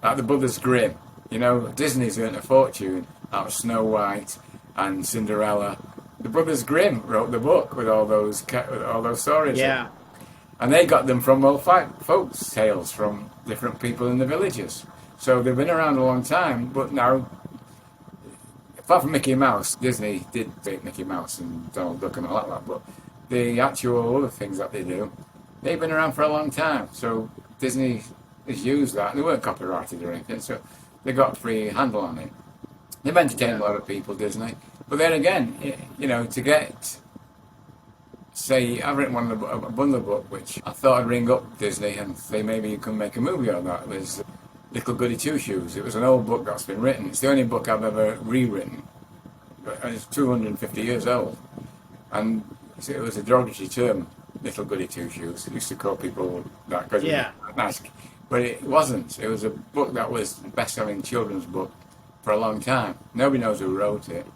Like the Brothers Grimm. Disney's earned a fortune out of Snow White and Cinderella. The Brothers Grimm wrote the book with all those stories. Yeah. And they got them from old folk tales from different people in the villages. So they've been around a long time, but now, apart from Mickey Mouse, Disney did take Mickey Mouse and Donald Duck and all that, but the actual other things that they do, they've been around for a long time. So Disney has used that. They weren't copyrighted or anything, so they got a free handle on it. They've entertained a lot of people, Disney. But then again, to get, say, I've written a bundle book, which I thought I'd ring up Disney and say maybe you can make a movie on that. It was Little Goody Two Shoes. It was an old book that's been written. It's the only book I've ever rewritten. It's 250 years old. And it was a derogatory term, Little Goody Two Shoes. It used to call people that because it was nice. But it wasn't. It was a book that was the best-selling children's book for a long time. Nobody knows who wrote it.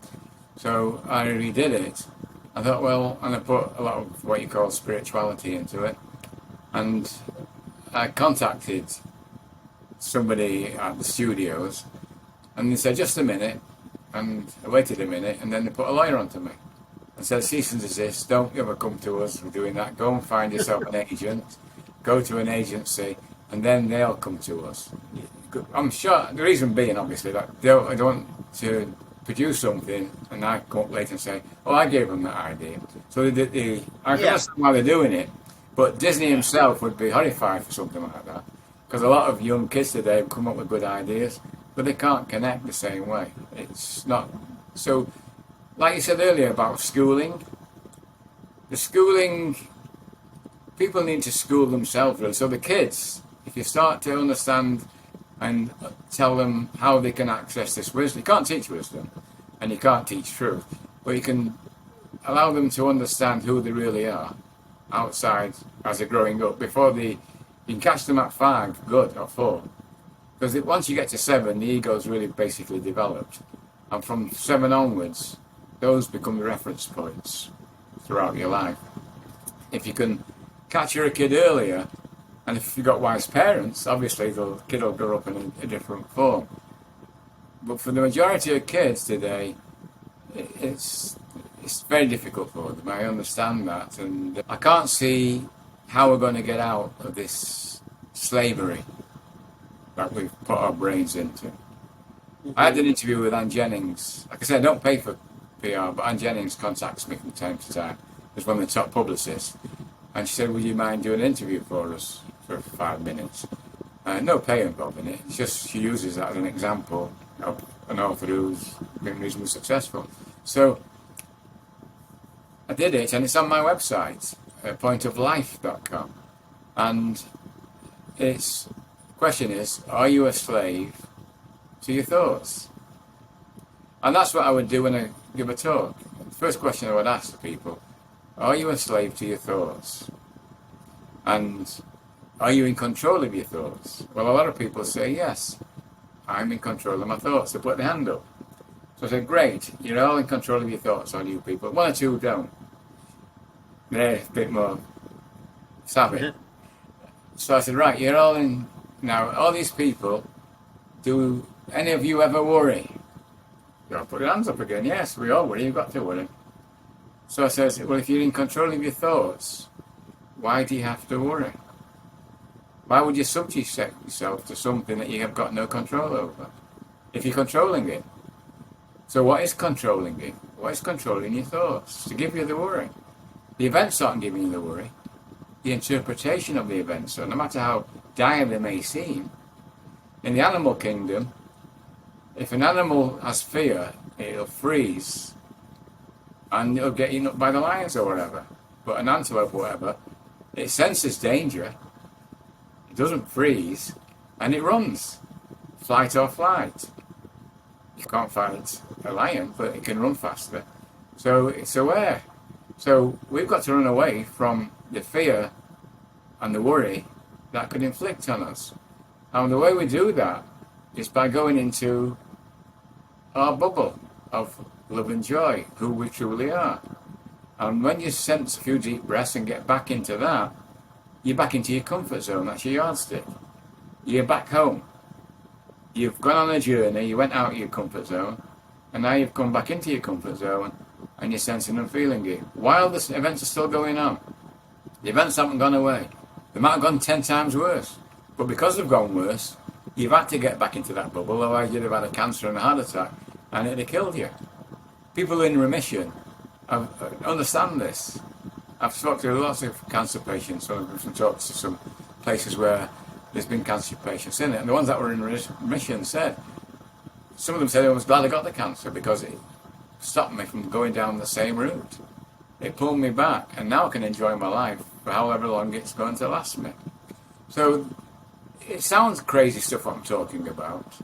So I redid it. I thought, well, and I put a lot of what you call spirituality into it. And I contacted somebody at the studios, and they said, just a minute. And I waited a minute, and then they put a lawyer onto me and said, cease and desist, don't ever come to us for doing that. Go and find yourself an agent, go to an agency, and then they'll come to us. I'm sure, the reason being, obviously, that I don't want to produce something and I come up later and say, oh, I gave them that idea. So I can understand why they're doing it, but Disney himself would be horrified for something like that, because a lot of young kids today have come up with good ideas, but they can't connect the same way. It's not. So, like you said earlier about schooling, people need to school themselves, really. So the kids, if you start to understand and tell them how they can access this wisdom, you can't teach wisdom and you can't teach truth, but you can allow them to understand who they really are outside as they're growing up. You can catch them at 5, good, or 4. Because once you get to 7, the ego's really basically developed. And from 7 onwards, those become the reference points throughout your life. If you can capture a kid earlier, and if you've got wise parents, obviously the kid will grow up in a different form. But for the majority of kids today, it's very difficult for them. I understand that. And I can't see how we're going to get out of this slavery that we've put our brains into. I had an interview with Anne Jennings. Like I said, I don't pay for PR, but Anne Jennings contacts me from time to time as one of the top publicists. And she said, would you mind doing an interview for us for 5 minutes? No pay involved in it. It's just she uses that as an example of an author who's been reasonably successful. So I did it, and it's on my website, pointoflife.com. And the question is, are you a slave to your thoughts? And that's what I would do when I give a talk. The first question I would ask the people, are you a slave to your thoughts? And are you in control of your thoughts? Well, a lot of people say, yes, I'm in control of my thoughts. They put their hand up. So I said, great, you're all in control of your thoughts, on you people. 1 or 2 don't. They're a bit more savvy. So I said, right, you're all in. Now, all these people, do any of you ever worry? They all put their hands up again. Yes, we all worry. You've got to worry. So I said, well, if you're in control of your thoughts, why do you have to worry? Why would you subject yourself to something that you have got no control over if you're controlling it? So what is controlling it? What is controlling your thoughts? To give you the worry. The events aren't giving you the worry. The interpretation of the events. So no matter how dire they may seem, in the animal kingdom, if an animal has fear, it'll freeze and it'll get eaten up by the lions or whatever. But an antelope or whatever, it senses danger, it doesn't freeze, and it runs. Flight or flight. You can't fight a lion, but it can run faster. So it's aware. So we've got to run away from the fear and the worry that could inflict on us. And the way we do that is by going into our bubble of love and joy, who we truly are. And when you sense a few deep breaths and get back into that, you're back into your comfort zone. That's your yardstick. You're back home. You've gone on a journey, you went out of your comfort zone, and now you've come back into your comfort zone, and you're sensing and feeling it. While the events are still going on, the events haven't gone away. They might have gone 10 times worse. But because they've gone worse, you've had to get back into that bubble, otherwise you'd have had a cancer and a heart attack, and it'd have killed you. People in remission understand this. I've talked to lots of cancer patients, so I've talked to some places where there's been cancer patients in it, and the ones that were in remission said, some of them said I was glad I got the cancer because it stopped me from going down the same route. It pulled me back, and now I can enjoy my life for however long it's going to last me. So it sounds crazy stuff what I'm talking about,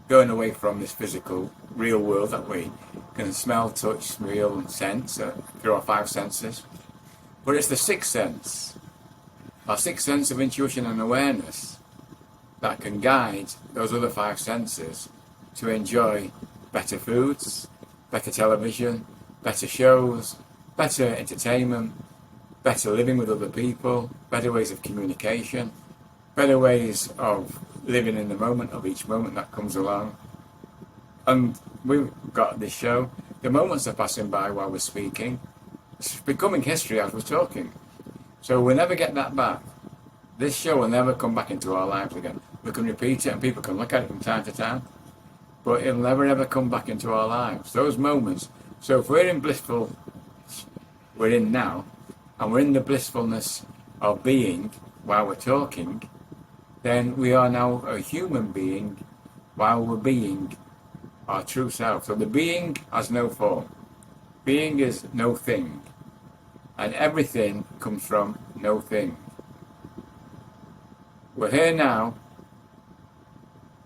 going away from this physical, real world that we can smell, touch, feel, and sense through our five senses. But it's the sixth sense, our sixth sense of intuition and awareness, that can guide those other five senses to enjoy better foods, better television, better shows, better entertainment, better living with other people, better ways of communication, better ways of living in the moment of each moment that comes along. And we've got this show, the moments are passing by while we're speaking. It's becoming history as we're talking. So we'll never get that back. This show will never come back into our lives again. We can repeat it and people can look at it from time to time, but it'll never ever come back into our lives. Those moments. So if we're in blissful, we're in now, and we're in the blissfulness of being while we're talking, then we are now a human being while we're being our true self. So the being has no form. Being is no thing. And everything comes from no thing. We're here now,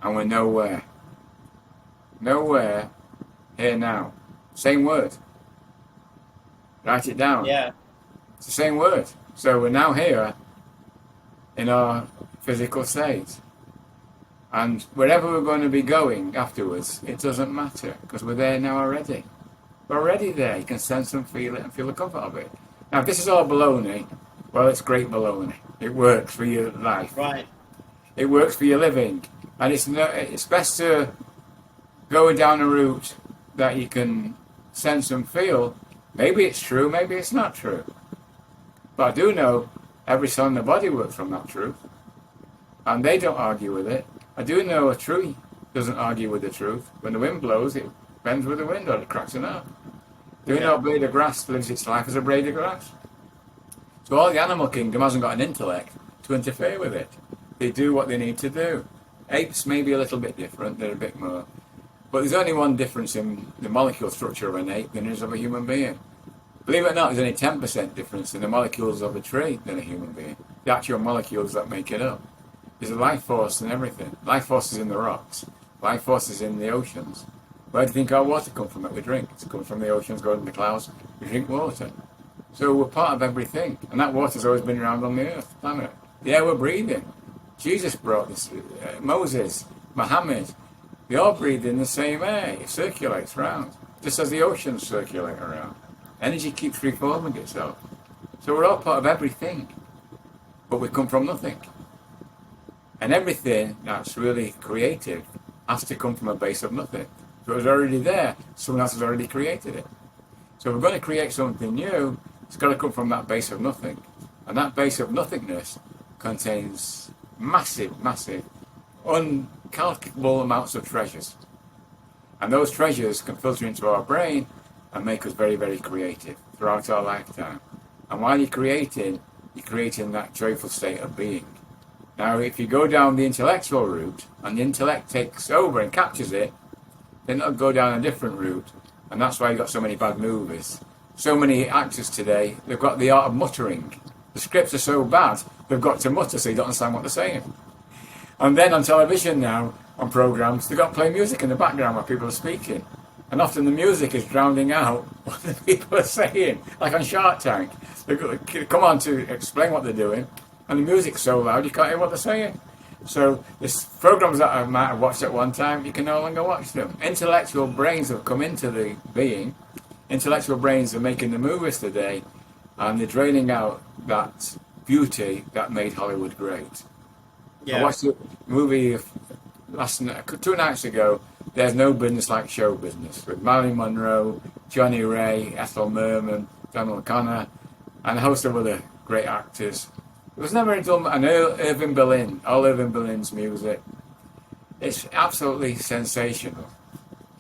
and we're nowhere. Nowhere, here now. Same word. Write it down. Yeah. It's the same word. So we're now here in our physical state. And wherever we're going to be going afterwards, it doesn't matter, because we're there now already. We're already there. You can sense and feel it and feel the comfort of it. Now, if this is all baloney, well, it's great baloney. It works for your life. Right. It works for your living. And it's best to go down a route that you can sense and feel. Maybe it's true, maybe it's not true. But I do know every cell in the body works from that truth. And they don't argue with it. I do know a tree doesn't argue with the truth. When the wind blows, it bends with the wind or it cracks in half. Do you know a blade of grass lives its life as a blade of grass? So all the animal kingdom hasn't got an intellect to interfere with it. They do what they need to do. Apes may be a little bit different, they're a bit more. But there's only one difference in the molecule structure of an ape than there is of a human being. Believe it or not, there's only 10% difference in the molecules of a tree than a human being. The actual molecules that make it up. There's a life force in everything. Life force is in the rocks. Life force is in the oceans. Where do you think our water comes from that we drink? It comes from the oceans, goes in the clouds. We drink water. So we're part of everything. And that water's always been around on the earth, planet. The air we're breathing. Jesus brought this. Moses, Muhammad, they all breathe in the same air. It circulates around. Just as the oceans circulate around. Energy keeps reforming itself. So we're all part of everything. But we come from nothing. And everything that's really creative has to come from a base of nothing. If it was already there, someone else has already created it. So if we're going to create something new, it's got to come from that base of nothing. And that base of nothingness contains massive, massive, uncalculable amounts of treasures. And those treasures can filter into our brain and make us very, very creative throughout our lifetime. And while you're creating that joyful state of being. Now, if you go down the intellectual route, and the intellect takes over and captures it, then it'll go down a different route. And that's why you've got so many bad movies. So many actors today, they've got the art of muttering. The scripts are so bad, they've got to mutter so you don't understand what they're saying. And then on television now, on programs, they've got to play music in the background while people are speaking. And often the music is drowning out what the people are saying. Like on Shark Tank, they come on to explain what they're doing, and the music's so loud you can't hear what they're saying. So there's programs that I might have watched at one time, you can no longer watch them. Intellectual brains have come into the being. Intellectual brains are making the movies today, and they're draining out that beauty that made Hollywood great. Yeah. I watched a movie 2 nights ago, There's No Business Like Show Business, with Marilyn Monroe, Johnny Ray, Ethel Merman, Donald Connor, and a host of other great actors. It was never done, and Irving Berlin, all Irving Berlin's music. It's absolutely sensational.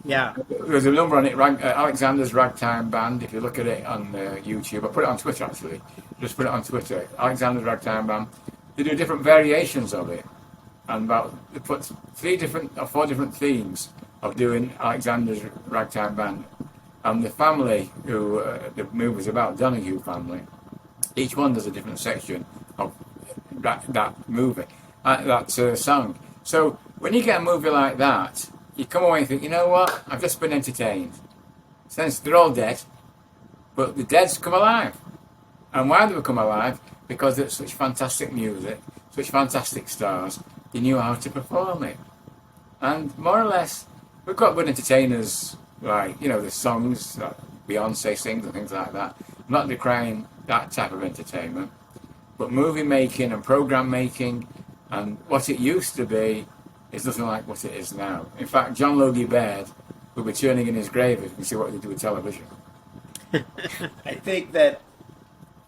Yeah. There's a number on it, Alexander's Ragtime Band. If you look at it on YouTube, I put it on Twitter actually. Just put it on Twitter. Alexander's Ragtime Band. They do different variations of it, and they put 3 different or 4 different themes of doing Alexander's Ragtime Band. And the family who the movie's about, Donahue family, each one does a different section of that movie, that song. So when you get a movie like that, you come away and think, you know what, I've just been entertained. Since they're all dead, but the dead's come alive. And why do they come alive? Because it's such fantastic music, such fantastic stars, they knew how to perform it. And more or less, we've got good entertainers, like, the songs that Beyonce sings and things like that. I'm not decrying that type of entertainment. But movie making and program making and what it used to be is nothing like what it is now. In fact, John Logie Baird will be turning in his grave if you can see what they do with television. I think that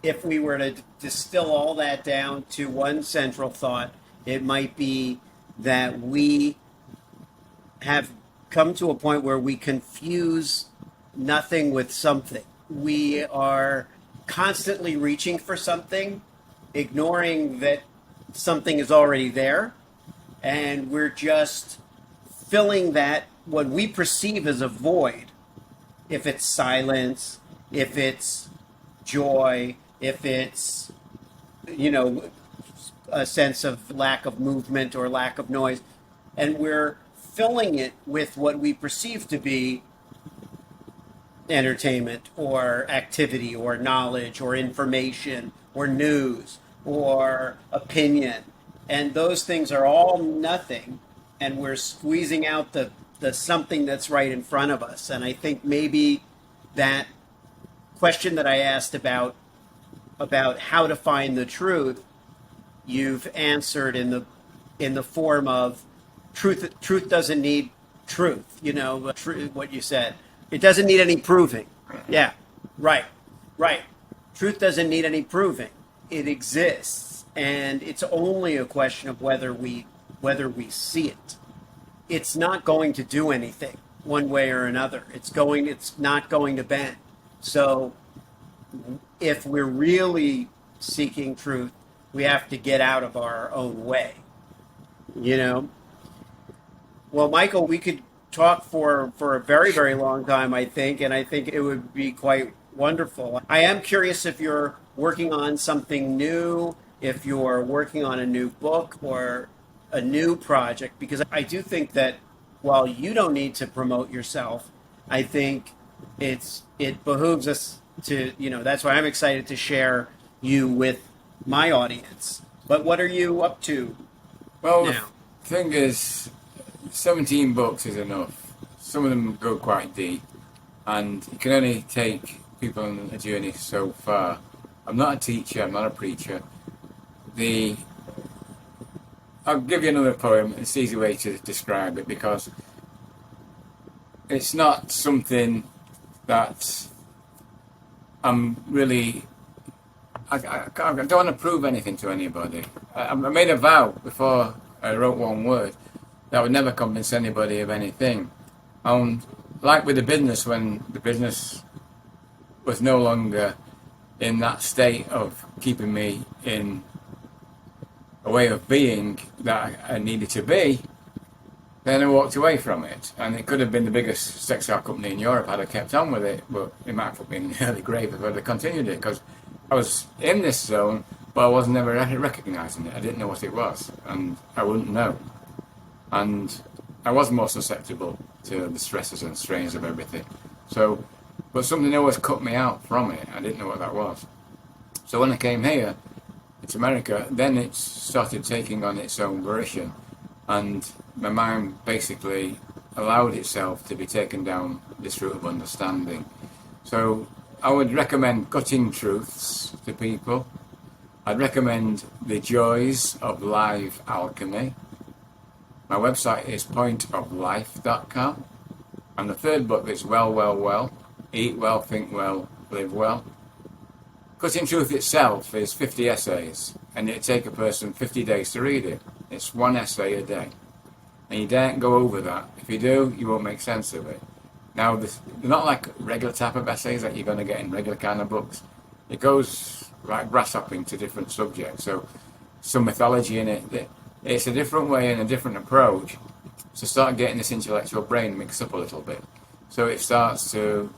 if we were to distill all that down to one central thought, it might be that we have come to a point where we confuse nothing with something. We are constantly reaching for something, ignoring that something is already there, and we're just filling that, what we perceive as a void, if it's silence, if it's joy, if it's, a sense of lack of movement or lack of noise, and we're filling it with what we perceive to be entertainment or activity or knowledge or information or news or opinion. And those things are all nothing, and we're squeezing out the something that's right in front of us. And I think maybe that question that I asked about how to find the truth, you've answered in the form of truth doesn't need truth, what you said. It doesn't need any proving. Yeah, right. Truth doesn't need any proving. It exists, and it's only a question of whether we see it. It's not going to do anything one way or another. It's not going to bend. So if we're really seeking truth, we have to get out of our own way. Well, Michael, we could talk for a very, very long time, I think, and I think it would be quite wonderful. I am curious if you're working on something new, if you're working on a new book or a new project, because I do think that while you don't need to promote yourself, I think it behooves us to, that's why I'm excited to share you with my audience. But what are you up to Well, now? the thing is, 17 books is enough. Some of them go quite deep, and you can only take people on a journey so far. I'm not a teacher, I'm not a preacher. I'll give you another poem. It's an easy way to describe it, because it's not something that I'm really... I don't want to prove anything to anybody. I made a vow before I wrote one word that I would never convince anybody of anything. Like with the business, when the business was no longer in that state of keeping me in a way of being that I needed to be, then I walked away from it. And it could have been the biggest textile company in Europe had I kept on with it, but it might have put me in an early grave if I'd have continued it, because I was in this zone, but I wasn't ever recognising it. I didn't know what it was, and I wouldn't know. And I was more susceptible to the stresses and strains of everything. So, but something always cut me out from it. I didn't know what that was. So when I came here, to America, then it started taking on its own volition, and my mind basically allowed itself to be taken down this route of understanding. So I would recommend Cutting Truths to people. I'd recommend The Joys of Live Alchemy. My website is pointoflife.com. And the third book is Well, Eat Well, Think Well, Live Well. Cutting Truth itself is 50 essays, and it'd take a person 50 days to read it. It's one essay a day. and you daren't go over that. If you do, you won't make sense of it. Now, they're not like regular type of essays that you're going to get in regular kind of books. It goes like grasshopping to different subjects, so some mythology in it. It's a different way and a different approach to start getting this intellectual brain mixed up a little bit. So it starts to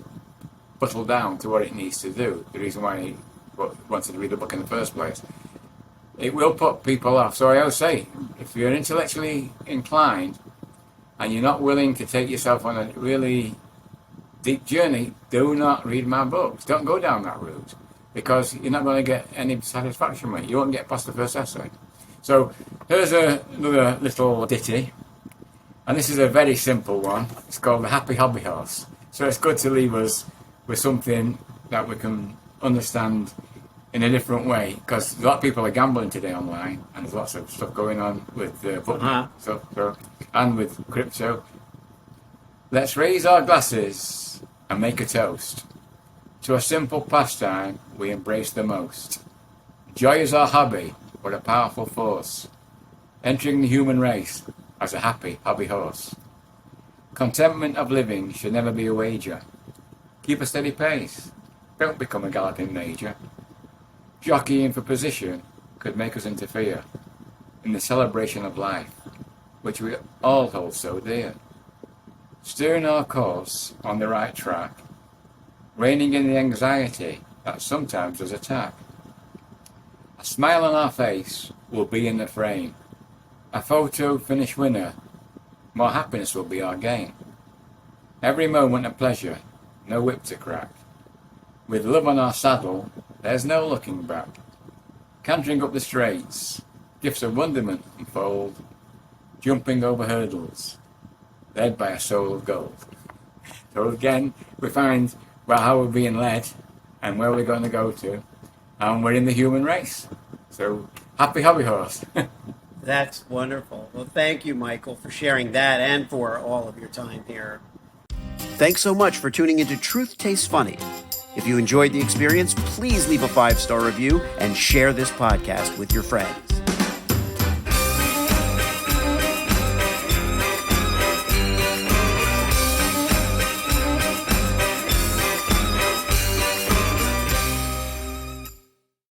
buttle down to what it needs to do, the reason why he wanted to read the book in the first place. It will put people off. So I always say, if you're intellectually inclined and you're not willing to take yourself on a really deep journey, do not read my books. Don't go down that route, because you're not going to get any satisfaction with it. You won't get past the first essay. So here's another little ditty, and this is a very simple one. It's called The Happy Hobby Horse. So it's good to leave us with something that we can understand in a different way, because a lot of people are gambling today online, and there's lots of stuff going on with football stuff, and with crypto. Let's raise our glasses and make a toast to a simple pastime we embrace the most. Joy is our hobby, but a powerful force, entering the human race as a happy hobby horse. Contentment of living should never be a wager. Keep a steady pace, don't become a galloping major. Jockeying for position could make us interfere in the celebration of life, which we all hold so dear. Steering our course on the right track, reining in the anxiety that sometimes does attack. A smile on our face will be in the frame. A photo finish winner, more happiness will be our gain. Every moment a pleasure, no whip to crack. With love on our saddle, there's no looking back. Cantering up the straights, gifts of wonderment unfold, jumping over hurdles, led by a soul of gold. So again, we find how we're being led and where we're going to go to, and we're in the human race. So happy hobby horse. That's wonderful. Well, thank you, Michael, for sharing that and for all of your time here. Thanks so much for tuning into Truth Tastes Funny. If you enjoyed the experience, please leave a 5-star review and share this podcast with your friends.